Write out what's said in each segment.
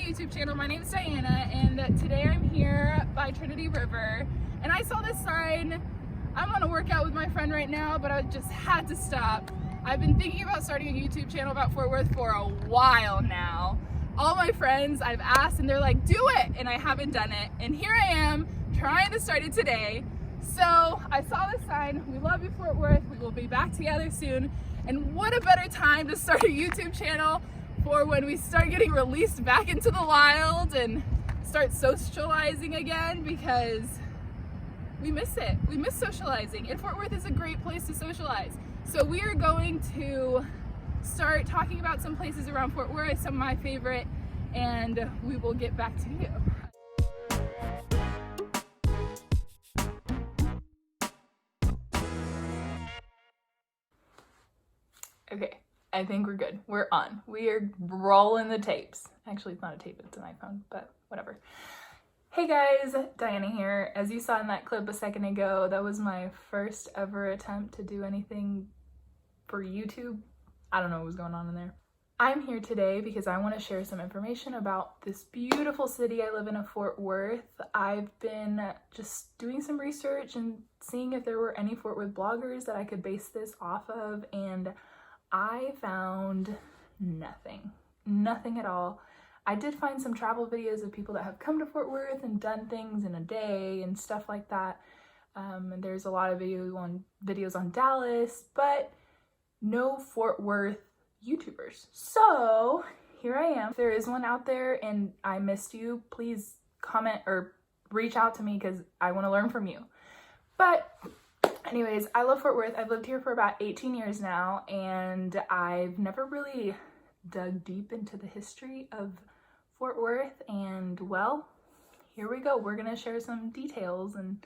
YouTube channel. My name is Diana, and today I'm here by Trinity River, and I saw this sign. I'm on a workout with my friend right now, but I just had to stop. I've been thinking about starting a YouTube channel about Fort Worth for a while now. All my friends I've asked and they're like, do it, and I haven't done it, and here I am trying to start it today. So I saw this sign. We love you, Fort Worth. We will be back together soon, and what a better time to start a YouTube channel for when we start getting released back into the wild and start socializing again, because we miss it. We miss socializing, and Fort Worth is a great place to socialize. So we are going to start talking about some places around Fort Worth, some of my favorite, and we will get back to you. Okay, I think we're good. We're on. We are rolling the tapes. Actually, it's not a tape, it's an iPhone, but whatever. Hey guys, Diana here. As you saw in that clip a second ago, that was my first ever attempt to do anything for YouTube. I don't know what was going on in there. I'm here today because I want to share some information about this beautiful city I live in, of Fort Worth. I've been just doing some research and seeing if there were any Fort Worth bloggers that I could base this off of, and I found nothing at all. I did find some travel videos of people that have come to Fort Worth and done things in a day and stuff like that. And there's a lot of videos on Dallas, but no Fort Worth YouTubers. So here I am. If there is one out there and I missed you, please comment or reach out to me because I want to learn from you. But anyways, I love Fort Worth. I've lived here for about 18 years now, and I've never really dug deep into the history of Fort Worth, and well, here we go. We're gonna share some details and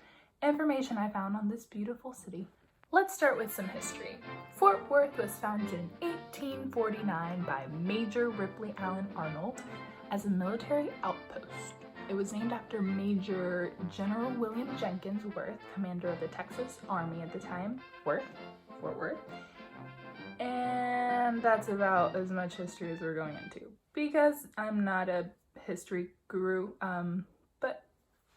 information I found on this beautiful city. Let's start with some history. Fort Worth was founded in 1849 by Major Ripley Allen Arnold as a military outpost. It was named after Major General William Jenkins Worth, commander of the Texas Army at the time. Fort Worth. And that's about as much history as we're going into, because I'm not a history guru, but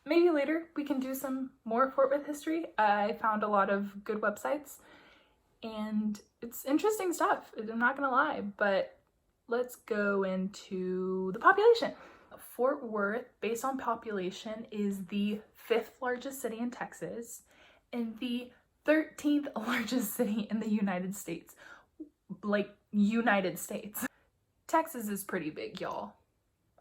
maybe later we can do some more Fort Worth history. I found a lot of good websites, and it's interesting stuff, I'm not gonna lie, but let's go into the population. Fort Worth, based on population, is the 5th largest city in Texas and the 13th largest city in the United States. Like, United States. Texas is pretty big, y'all.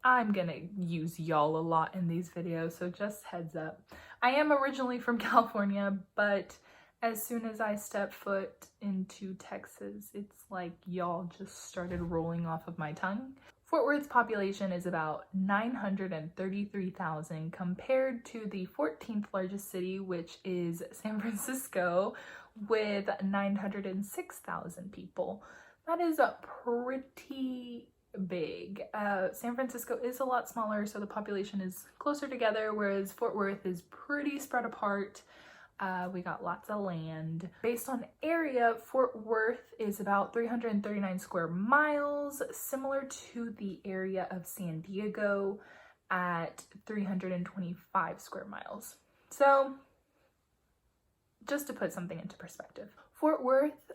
I'm gonna use y'all a lot in these videos, so just heads up. I am originally from California, but as soon as I step foot into Texas, it's like y'all just started rolling off of my tongue. Fort Worth's population is about 933,000 compared to the 14th largest city, which is San Francisco, with 906,000 people. That is a pretty big. San Francisco is a lot smaller, so the population is closer together, whereas Fort Worth is pretty spread apart. We got lots of land. Based on area, Fort Worth is about 339 square miles, similar to the area of San Diego at 325 square miles. So just to put something into perspective, Fort Worth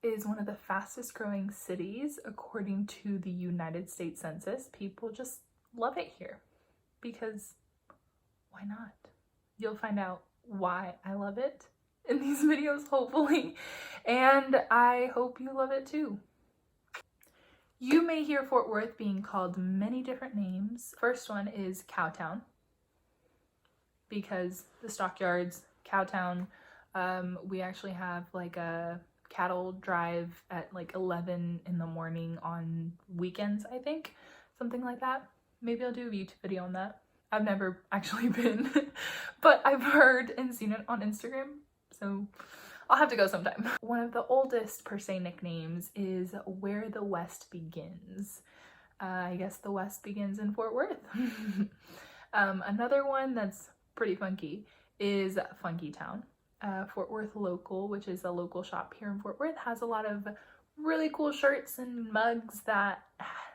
is one of the fastest growing cities according to the United States Census. People just love it here because why not? You'll find out why I love it in these videos, hopefully, and I hope you love it too. You may hear Fort Worth being called many different names. First one is Cowtown, because the stockyards, Cowtown. We actually have like a cattle drive at like 11 in the morning on weekends, I think, something like that. Maybe I'll do a YouTube video on that. I've never actually been, but I've heard and seen it on Instagram, so I'll have to go sometime. One of the oldest, per se, nicknames is Where the West Begins. I guess the West begins in Fort Worth. Another one that's pretty funky is Funky Town. Fort Worth Local, which is a local shop here in Fort Worth, has a lot of really cool shirts and mugs that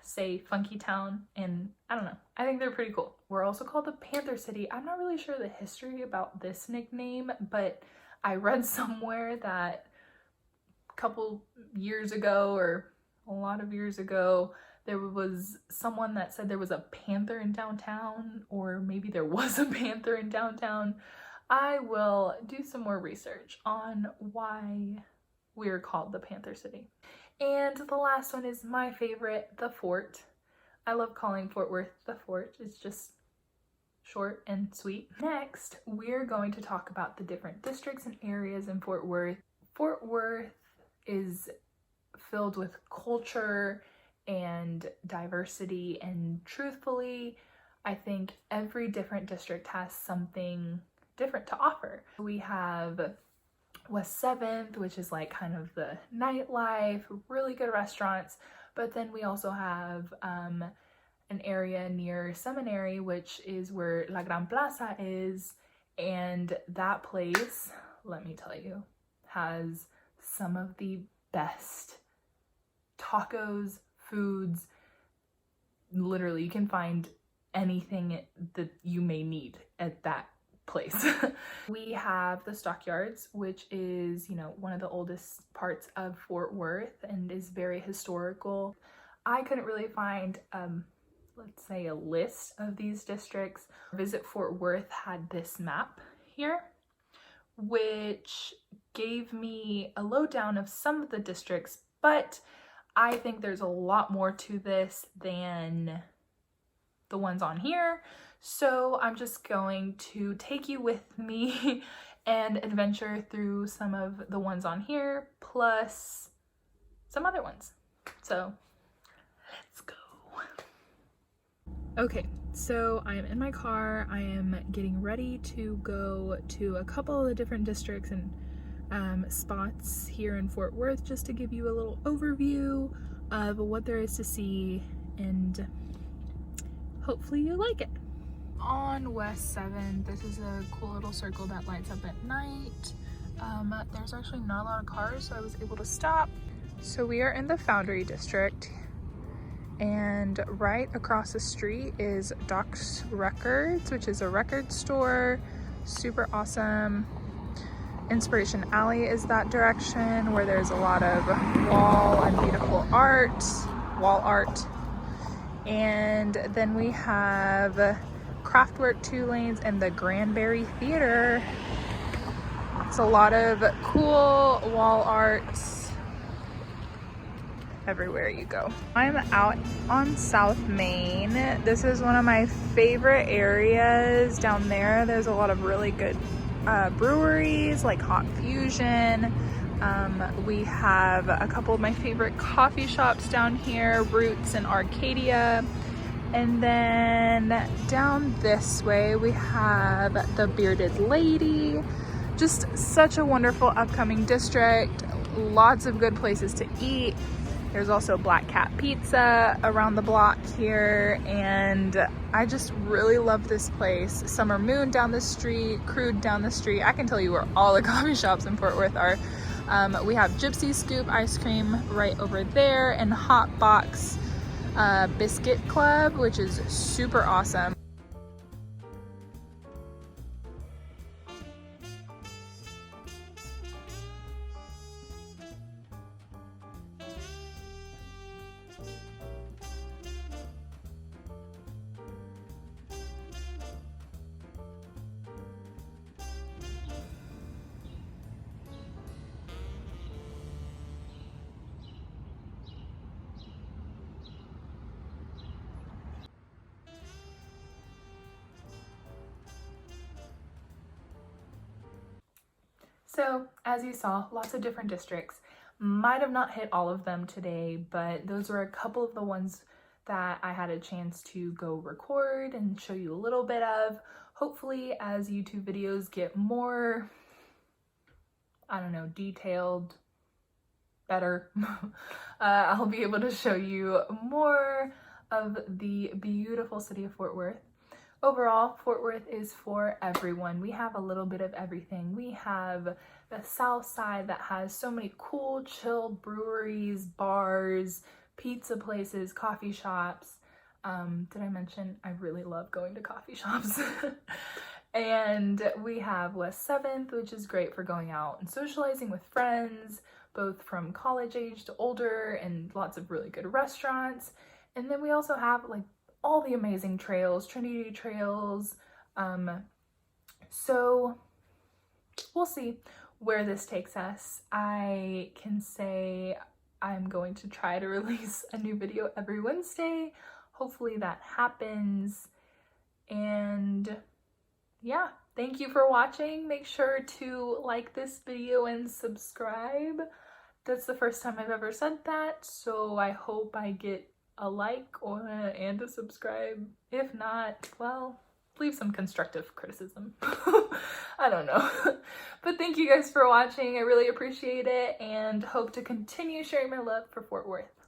say Funky Town, and I don't know, I think they're pretty cool. We're also called the Panther City. I'm not really sure the history about this nickname, but I read somewhere that a couple years ago, or a lot of years ago, there was someone that said there was a panther in downtown, or maybe there was a panther in downtown. I will do some more research on why we're called the Panther City. And the last one is my favorite, the Fort. I love calling Fort Worth the Fort. It's just short and sweet. Next, we're going to talk about the different districts and areas in Fort Worth. Fort Worth is filled with culture and diversity, and truthfully, I think every different district has something different to offer. We have West 7th, which is like kind of the nightlife, really good restaurants, but then we also have an area near Seminary, which is where La Gran Plaza is, and that place, let me tell you, has some of the best tacos, foods. Literally, you can find anything that you may need at that place. We have the Stockyards, which is, you know, one of the oldest parts of Fort Worth and is very historical. I couldn't really find let's say a list of these districts. Visit Fort Worth had this map here, which gave me a lowdown of some of the districts, but I think there's a lot more to this than the ones on here. So I'm just going to take you with me and adventure through some of the ones on here, plus some other ones. So let's go. Okay, so I am in my car. I am getting ready to go to a couple of the different districts and spots here in Fort Worth, just to give you a little overview of what there is to see, and hopefully you like it. On West 7th, this is a cool little circle that lights up at night. There's actually not a lot of cars, so I was able to stop. So we are in the Foundry District, and right across the street is Doc's Records, which is a record store. Super awesome. Inspiration Alley is that direction, where there's a lot of wall and beautiful art, wall art. And then we have Craftwork 2 lanes and the Granbury Theater. It's a lot of cool wall arts everywhere you go. I'm out on South Main. This is one of my favorite areas down there. There's a lot of really good breweries like Hot Fusion. We have a couple of my favorite coffee shops down here, Roots and Arcadia. And then down this way we have the Bearded Lady. Just such a wonderful upcoming district. Lots of good places to eat. There's also Black Cat Pizza around the block here, and I just really love this place. Summer Moon down the street, Crude down the street. I can tell you where all the coffee shops in Fort Worth are. We have Gypsy Scoop ice cream right over there, and Hot Box Biscuit Club, which is super awesome. So, as you saw, lots of different districts. Might have not hit all of them today, but those were a couple of the ones that I had a chance to go record and show you a little bit of. Hopefully, as YouTube videos get more, I don't know, detailed, better, I'll be able to show you more of the beautiful city of Fort Worth. overall, Fort Worth is for everyone. We have a little bit of everything. We have the South Side that has so many cool, chill breweries, bars, pizza places, coffee shops. Did I mention I really love going to coffee shops? And we have West 7th, which is great for going out and socializing with friends, both from college age to older, and lots of really good restaurants. And then we also have like all the amazing trails, Trinity Trails. So we'll see where this takes us. I can say I'm going to try to release a new video every Wednesday. Hopefully that happens. And yeah, thank you for watching. Make sure to like this video and subscribe. That's the first time I've ever said that, so I hope I get a like and a subscribe. If not, well, leave some constructive criticism. I don't know. But thank you guys for watching. I really appreciate it and hope to continue sharing my love for Fort Worth.